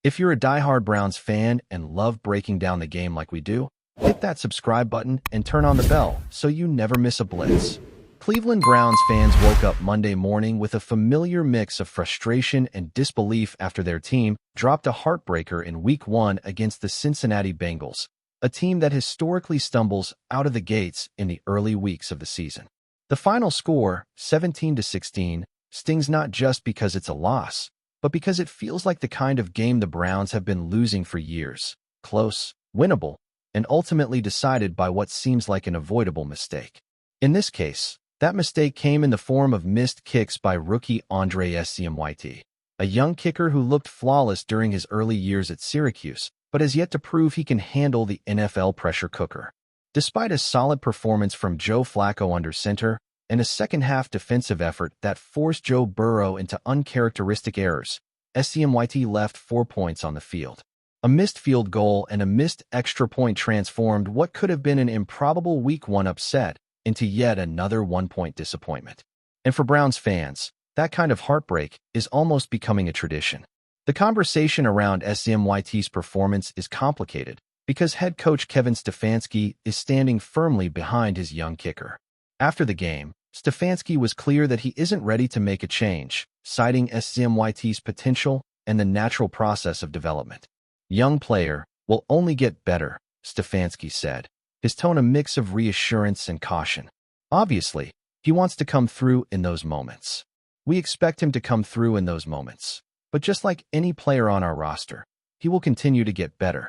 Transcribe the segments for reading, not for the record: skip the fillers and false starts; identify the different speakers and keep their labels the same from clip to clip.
Speaker 1: If you're a diehard Browns fan and love breaking down the game like we do, hit that subscribe button and turn on the bell so you never miss a blitz. Cleveland Browns fans woke up Monday morning with a familiar mix of frustration and disbelief after their team dropped a heartbreaker in Week 1 against the Cincinnati Bengals, a team that historically stumbles out of the gates in the early weeks of the season. The final score, 17-16, stings not just because it's a loss, but because it feels like the kind of game the Browns have been losing for years, close, winnable, and ultimately decided by what seems like an avoidable mistake. In this case, that mistake came in the form of missed kicks by rookie Andre Scmyt, a young kicker who looked flawless during his early years at Syracuse, but has yet to prove he can handle the NFL pressure cooker. Despite a solid performance from Joe Flacco under center, and a second-half defensive effort that forced Joe Burrow into uncharacteristic errors, Scmyt left 4 points on the field. A missed field goal and a missed extra point transformed what could have been an improbable Week 1 upset into yet another one-point disappointment. And for Browns fans, that kind of heartbreak is almost becoming a tradition. The conversation around Scmyt's performance is complicated because head coach Kevin Stefanski is standing firmly behind his young kicker. After the game, Stefanski was clear that he isn't ready to make a change, citing Scmyt's potential and the natural process of development. Young player will only get better, Stefanski said, his tone a mix of reassurance and caution. Obviously, he wants to come through in those moments. We expect him to come through in those moments. But just like any player on our roster, he will continue to get better.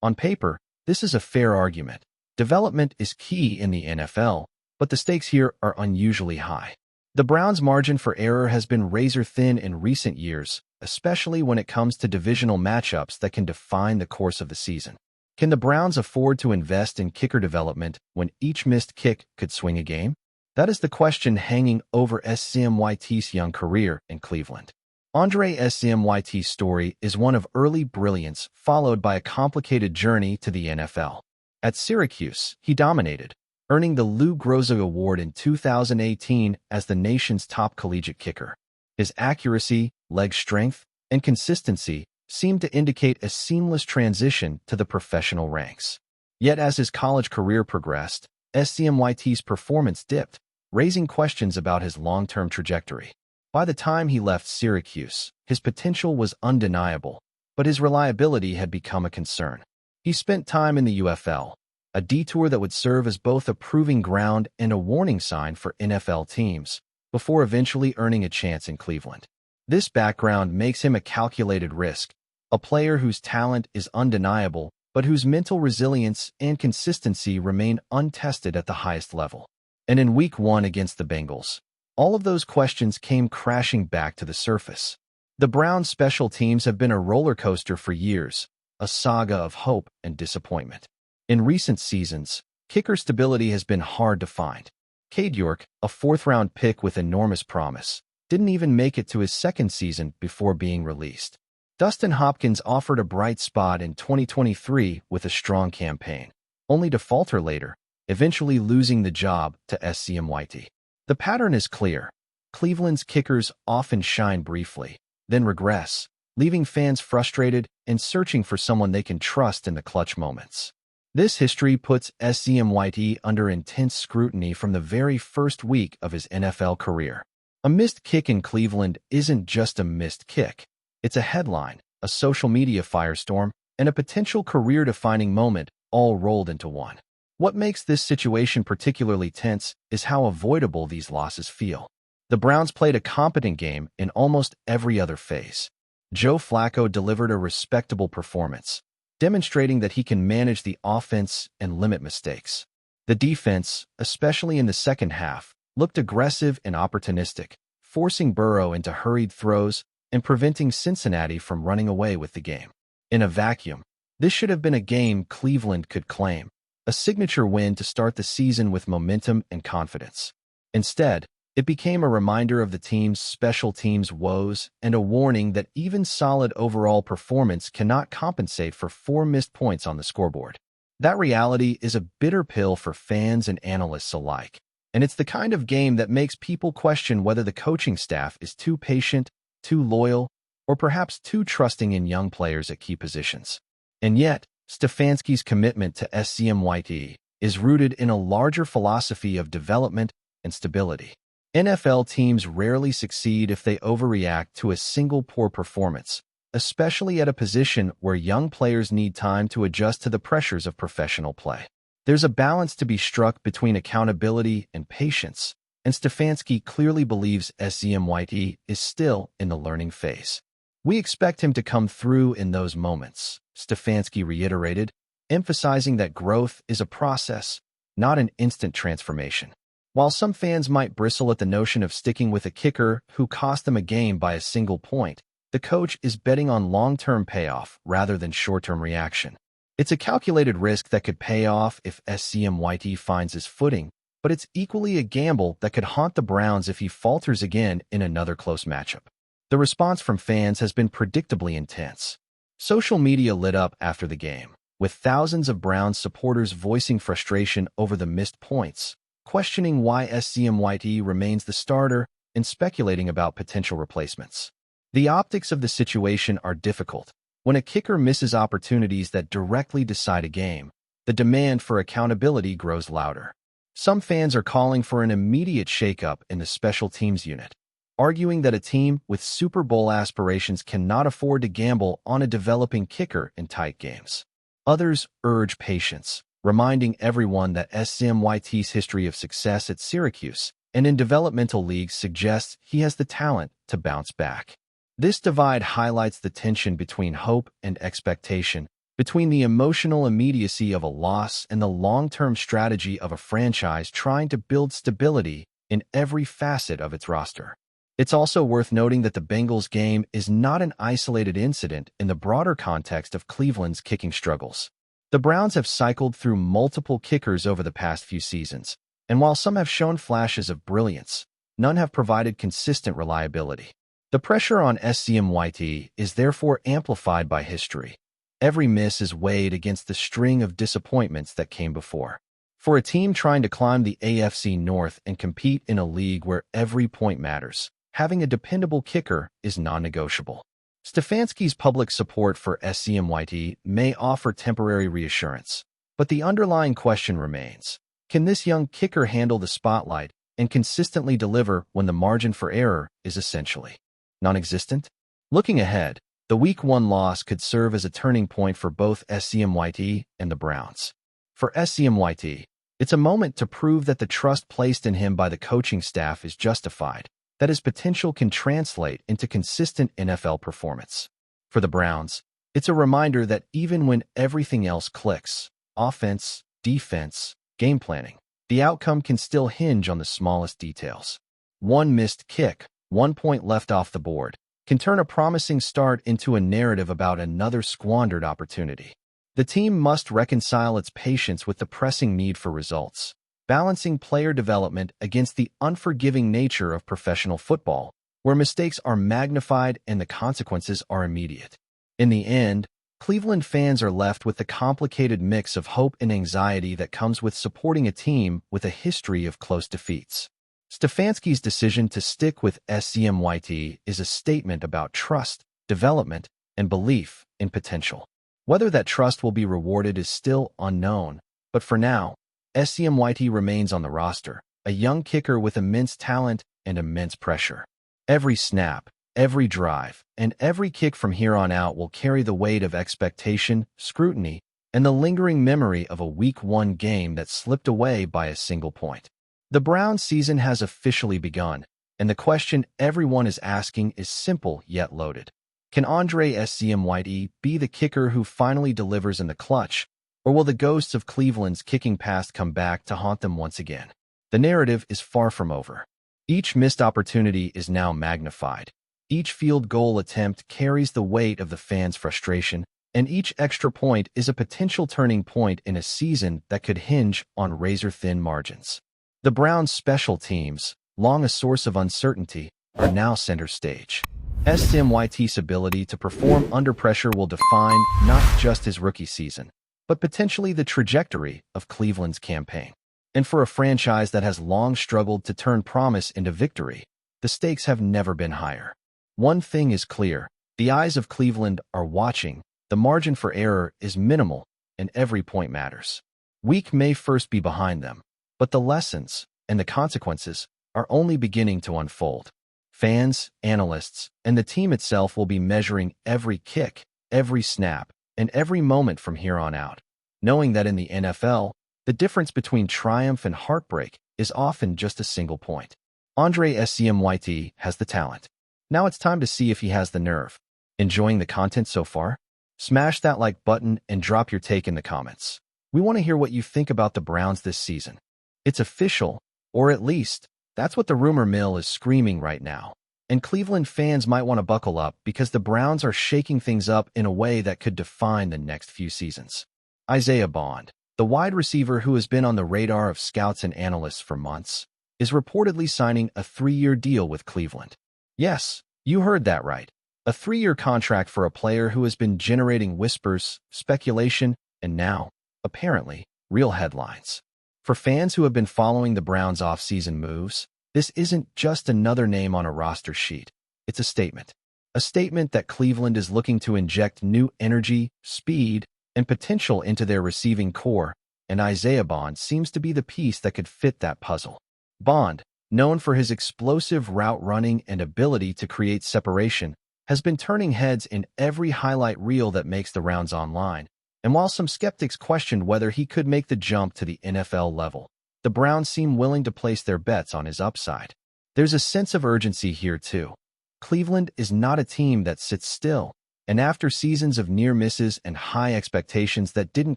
Speaker 1: On paper, this is a fair argument. Development is key in the NFL, but the stakes here are unusually high. The Browns' margin for error has been razor-thin in recent years, especially when it comes to divisional matchups that can define the course of the season. Can the Browns afford to invest in kicker development when each missed kick could swing a game? That is the question hanging over Scmyt's young career in Cleveland. Andre Scmyt's story is one of early brilliance followed by a complicated journey to the NFL. At Syracuse, he dominated, earning the Lou Groza Award in 2018 as the nation's top collegiate kicker. His accuracy, leg strength, and consistency seemed to indicate a seamless transition to the professional ranks. Yet as his college career progressed, Scmyt's performance dipped, raising questions about his long-term trajectory. By the time he left Syracuse, his potential was undeniable, but his reliability had become a concern. He spent time in the UFL, a detour that would serve as both a proving ground and a warning sign for NFL teams, before eventually earning a chance in Cleveland. This background makes him a calculated risk, a player whose talent is undeniable, but whose mental resilience and consistency remain untested at the highest level. And in Week 1 against the Bengals, all of those questions came crashing back to the surface. The Browns' special teams have been a roller coaster for years, a saga of hope and disappointment. In recent seasons, kicker stability has been hard to find. Cade York, a fourth-round pick with enormous promise, didn't even make it to his second season before being released. Dustin Hopkins offered a bright spot in 2023 with a strong campaign, only to falter later, eventually losing the job to Scmyt. The pattern is clear. Cleveland's kickers often shine briefly, then regress, leaving fans frustrated and searching for someone they can trust in the clutch moments. This history puts Scmyt under intense scrutiny from the very first week of his NFL career. A missed kick in Cleveland isn't just a missed kick. It's a headline, a social media firestorm, and a potential career-defining moment all rolled into one. What makes this situation particularly tense is how avoidable these losses feel. The Browns played a competent game in almost every other phase. Joe Flacco delivered a respectable performance, demonstrating that he can manage the offense and limit mistakes. The defense, especially in the second half, looked aggressive and opportunistic, forcing Burrow into hurried throws and preventing Cincinnati from running away with the game. In a vacuum, this should have been a game Cleveland could claim, a signature win to start the season with momentum and confidence. Instead, it became a reminder of the team's special teams woes and a warning that even solid overall performance cannot compensate for 4 missed points on the scoreboard. That reality is a bitter pill for fans and analysts alike, and it's the kind of game that makes people question whether the coaching staff is too patient, too loyal, or perhaps too trusting in young players at key positions. And yet, Stefanski's commitment to SCMYT is rooted in a larger philosophy of development and stability. NFL teams rarely succeed if they overreact to a single poor performance, especially at a position where young players need time to adjust to the pressures of professional play. There's a balance to be struck between accountability and patience, and Stefanski clearly believes SCMYT is still in the learning phase. We expect him to come through in those moments, Stefanski reiterated, emphasizing that growth is a process, not an instant transformation. While some fans might bristle at the notion of sticking with a kicker who cost them a game by a single point, the coach is betting on long-term payoff rather than short-term reaction. It's a calculated risk that could pay off if SCMYT finds his footing, but it's equally a gamble that could haunt the Browns if he falters again in another close matchup. The response from fans has been predictably intense. Social media lit up after the game, with thousands of Browns supporters voicing frustration over the missed points, questioning why SCMYT remains the starter, and speculating about potential replacements. The optics of the situation are difficult. When a kicker misses opportunities that directly decide a game, the demand for accountability grows louder. Some fans are calling for an immediate shakeup in the special teams unit, arguing that a team with Super Bowl aspirations cannot afford to gamble on a developing kicker in tight games. Others urge patience, reminding everyone that SCMYT's history of success at Syracuse and in developmental leagues suggests he has the talent to bounce back. This divide highlights the tension between hope and expectation, between the emotional immediacy of a loss and the long-term strategy of a franchise trying to build stability in every facet of its roster. It's also worth noting that the Bengals game is not an isolated incident in the broader context of Cleveland's kicking struggles. The Browns have cycled through multiple kickers over the past few seasons, and while some have shown flashes of brilliance, none have provided consistent reliability. The pressure on SCMYT is therefore amplified by history. Every miss is weighed against the string of disappointments that came before. For a team trying to climb the AFC North and compete in a league where every point matters, having a dependable kicker is non-negotiable. Stefanski's public support for SCMYT may offer temporary reassurance, but the underlying question remains. Can this young kicker handle the spotlight and consistently deliver when the margin for error is essentially non-existent? Looking ahead, the Week 1 loss could serve as a turning point for both SCMYT and the Browns. For SCMYT, it's a moment to prove that the trust placed in him by the coaching staff is justified, that his potential can translate into consistent NFL performance. For the Browns, it's a reminder that even when everything else clicks, offense, defense, game planning, the outcome can still hinge on the smallest details. One missed kick, 1 point left off the board, can turn a promising start into a narrative about another squandered opportunity. The team must reconcile its patience with the pressing need for results, balancing player development against the unforgiving nature of professional football, where mistakes are magnified and the consequences are immediate. In the end, Cleveland fans are left with the complicated mix of hope and anxiety that comes with supporting a team with a history of close defeats. Stefanski's decision to stick with SCMYT is a statement about trust, development, and belief in potential. Whether that trust will be rewarded is still unknown, but for now, SCMYT remains on the roster, a young kicker with immense talent and immense pressure. Every snap, every drive, and every kick from here on out will carry the weight of expectation, scrutiny, and the lingering memory of a Week 1 game that slipped away by a single point. The Browns season has officially begun, and the question everyone is asking is simple yet loaded. Can Andre SCMYT be the kicker who finally delivers in the clutch, or will the ghosts of Cleveland's kicking past come back to haunt them once again? The narrative is far from over. Each missed opportunity is now magnified. Each field goal attempt carries the weight of the fans' frustration, and each extra point is a potential turning point in a season that could hinge on razor-thin margins. The Browns' special teams, long a source of uncertainty, are now center stage. SCMYT's ability to perform under pressure will define not just his rookie season, but potentially the trajectory of Cleveland's campaign. And for a franchise that has long struggled to turn promise into victory, the stakes have never been higher. One thing is clear, The eyes of Cleveland are watching, the margin for error is minimal, and every point matters. Week may first be behind them, but the lessons and the consequences are only beginning to unfold. Fans, analysts, and the team itself will be measuring every kick, every snap, and every moment from here on out, knowing that in the NFL, the difference between triumph and heartbreak is often just a single point. Andre Scmyt has the talent. Now it's time to see if he has the nerve. Enjoying the content so far? Smash that like button and drop your take in the comments. We want to hear what you think about the Browns this season. It's official, or at least, that's what the rumor mill is screaming right now. And Cleveland fans might want to buckle up because the Browns are shaking things up in a way that could define the next few seasons. Isaiah Bond, the wide receiver who has been on the radar of scouts and analysts for months, is reportedly signing a 3-year deal with Cleveland. Yes, you heard that right. A 3-year contract for a player who has been generating whispers, speculation, and now, apparently, real headlines. For fans who have been following the Browns' offseason moves, this isn't just another name on a roster sheet. It's a statement. A statement that Cleveland is looking to inject new energy, speed, and potential into their receiving core, and Isaiah Bond seems to be the piece that could fit that puzzle. Bond, known for his explosive route running and ability to create separation, has been turning heads in every highlight reel that makes the rounds online. And while some skeptics questioned whether he could make the jump to the NFL level, the Browns seem willing to place their bets on his upside. There's a sense of urgency here too. Cleveland is not a team that sits still, and after seasons of near misses and high expectations that didn't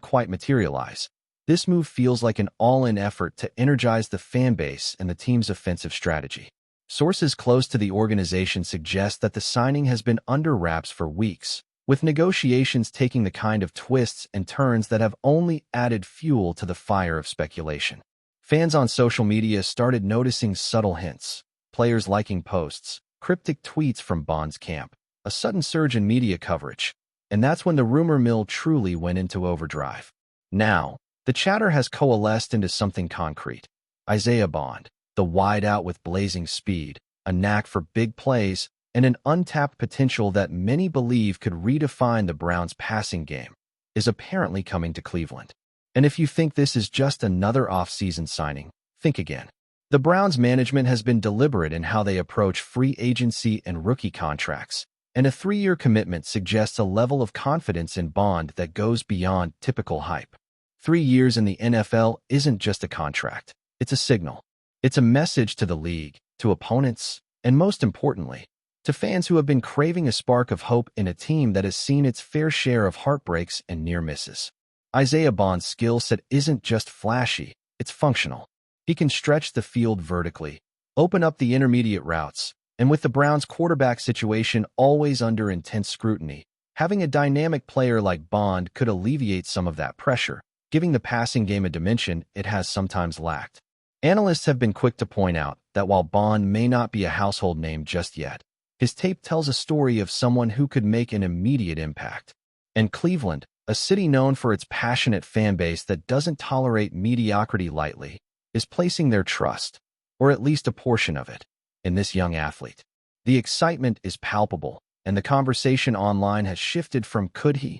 Speaker 1: quite materialize, this move feels like an all-in effort to energize the fan base and the team's offensive strategy. Sources close to the organization suggest that the signing has been under wraps for weeks, with negotiations taking the kind of twists and turns that have only added fuel to the fire of speculation. Fans on social media started noticing subtle hints, players liking posts, cryptic tweets from Bond's camp, a sudden surge in media coverage, and that's when the rumor mill truly went into overdrive. Now, the chatter has coalesced into something concrete. Isaiah Bond, the wideout with blazing speed, a knack for big plays, and an untapped potential that many believe could redefine the Browns' passing game, is apparently coming to Cleveland. And if you think this is just another off-season signing, think again. The Browns' management has been deliberate in how they approach free agency and rookie contracts, and a 3-year commitment suggests a level of confidence in Bond that goes beyond typical hype. 3 years in the NFL isn't just a contract. It's a signal. It's a message to the league, to opponents, and most importantly, to fans who have been craving a spark of hope in a team that has seen its fair share of heartbreaks and near misses. Isaiah Bond's skill set isn't just flashy, it's functional. He can stretch the field vertically, open up the intermediate routes, and with the Browns' quarterback situation always under intense scrutiny, having a dynamic player like Bond could alleviate some of that pressure, giving the passing game a dimension it has sometimes lacked. Analysts have been quick to point out that while Bond may not be a household name just yet, his tape tells a story of someone who could make an immediate impact. And Cleveland, a city known for its passionate fan base that doesn't tolerate mediocrity lightly, is placing their trust, or at least a portion of it, in this young athlete. The excitement is palpable, and the conversation online has shifted from could he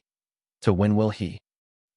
Speaker 1: to when will he.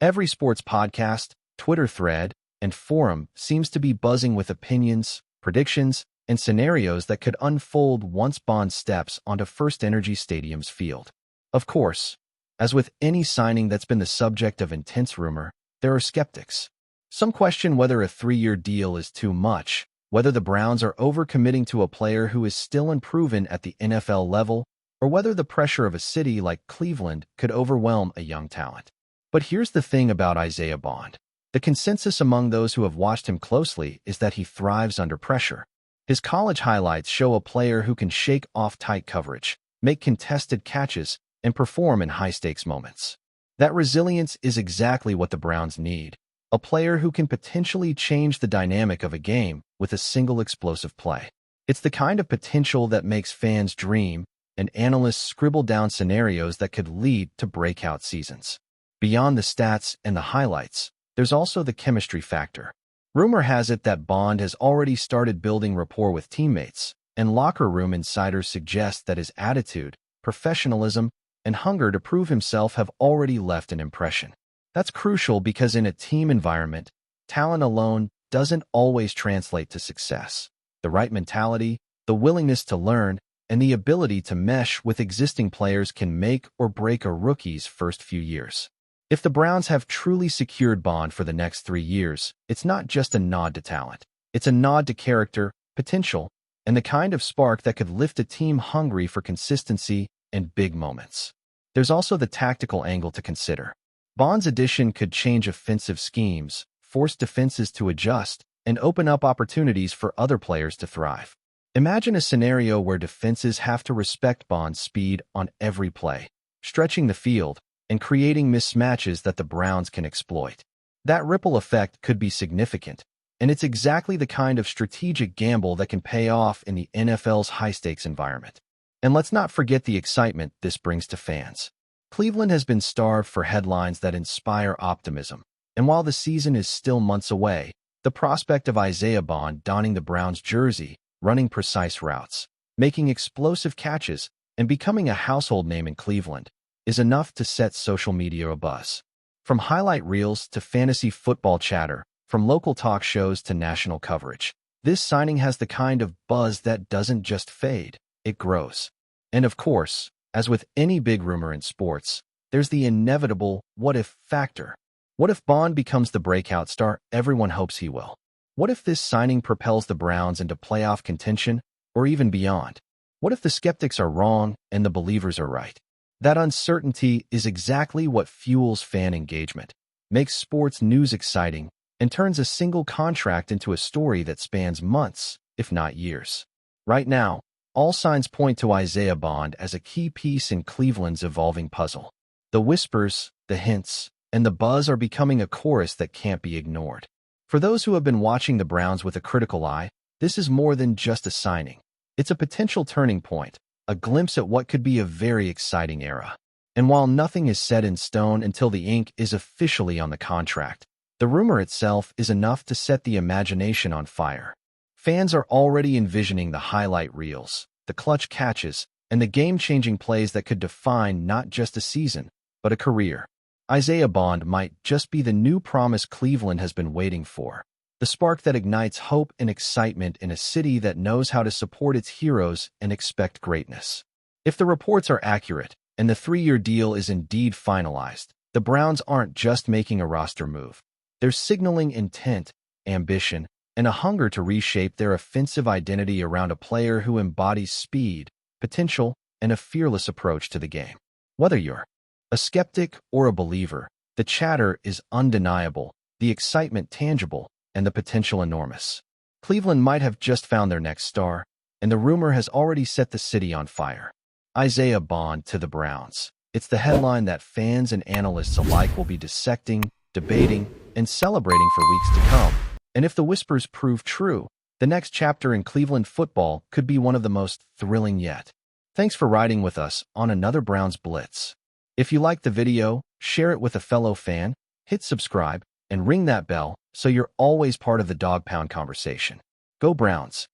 Speaker 1: Every sports podcast, Twitter thread, and forum seems to be buzzing with opinions, predictions, and scenarios that could unfold once Bond steps onto First Energy Stadium's field. Of course, as with any signing that's been the subject of intense rumor, there are skeptics. Some question whether a 3-year deal is too much, whether the Browns are overcommitting to a player who is still unproven at the NFL level, or whether the pressure of a city like Cleveland could overwhelm a young talent. But here's the thing about Isaiah Bond. The consensus among those who have watched him closely is that he thrives under pressure. His college highlights show a player who can shake off tight coverage, make contested catches, and perform in high-stakes moments. That resilience is exactly what the Browns need, a player who can potentially change the dynamic of a game with a single explosive play. It's the kind of potential that makes fans dream and analysts scribble down scenarios that could lead to breakout seasons. Beyond the stats and the highlights, there's also the chemistry factor. Rumor has it that Bond has already started building rapport with teammates, and locker room insiders suggest that his attitude, professionalism, and hunger to prove himself have already left an impression. That's crucial because in a team environment, talent alone doesn't always translate to success. The right mentality, the willingness to learn, and the ability to mesh with existing players can make or break a rookie's first few years. If the Browns have truly secured Bond for the next 3 years, it's not just a nod to talent. It's a nod to character, potential, and the kind of spark that could lift a team hungry for consistency and big moments. There's also the tactical angle to consider. Bond's addition could change offensive schemes, force defenses to adjust, and open up opportunities for other players to thrive. Imagine a scenario where defenses have to respect Bond's speed on every play, stretching the field, and creating mismatches that the Browns can exploit. That ripple effect could be significant, and it's exactly the kind of strategic gamble that can pay off in the NFL's high-stakes environment. And let's not forget the excitement this brings to fans. Cleveland has been starved for headlines that inspire optimism, and while the season is still months away, the prospect of Isaiah Bond donning the Browns jersey, running precise routes, making explosive catches, and becoming a household name in Cleveland is enough to set social media abuzz. From highlight reels to fantasy football chatter, from local talk shows to national coverage, this signing has the kind of buzz that doesn't just fade, it grows. And of course, as with any big rumor in sports, there's the inevitable what-if factor. What if Bond becomes the breakout star everyone hopes he will? What if this signing propels the Browns into playoff contention or even beyond? What if the skeptics are wrong and the believers are right? That uncertainty is exactly what fuels fan engagement, makes sports news exciting, and turns a single contract into a story that spans months, if not years. Right now, all signs point to Isaiah Bond as a key piece in Cleveland's evolving puzzle. The whispers, the hints, and the buzz are becoming a chorus that can't be ignored. For those who have been watching the Browns with a critical eye, this is more than just a signing. It's a potential turning point, a glimpse at what could be a very exciting era. And while nothing is set in stone until the ink is officially on the contract, the rumor itself is enough to set the imagination on fire. Fans are already envisioning the highlight reels, the clutch catches, and the game-changing plays that could define not just a season, but a career. Isaiah Bond might just be the new promise Cleveland has been waiting for, the spark that ignites hope and excitement in a city that knows how to support its heroes and expect greatness. If the reports are accurate, and the 3-year deal is indeed finalized, the Browns aren't just making a roster move. They're signaling intent, ambition, and a hunger to reshape their offensive identity around a player who embodies speed, potential, and a fearless approach to the game. Whether you're a skeptic or a believer, the chatter is undeniable, the excitement tangible, and the potential enormous. Cleveland might have just found their next star, and the rumor has already set the city on fire. Isaiah Bond to the Browns. It's the headline that fans and analysts alike will be dissecting, debating, and celebrating for weeks to come. And if the whispers prove true, the next chapter in Cleveland football could be one of the most thrilling yet. Thanks for riding with us on another Browns Blitz. If you liked the video, share it with a fellow fan, hit subscribe, and ring that bell so you're always part of the Dawg Pound conversation. Go Browns!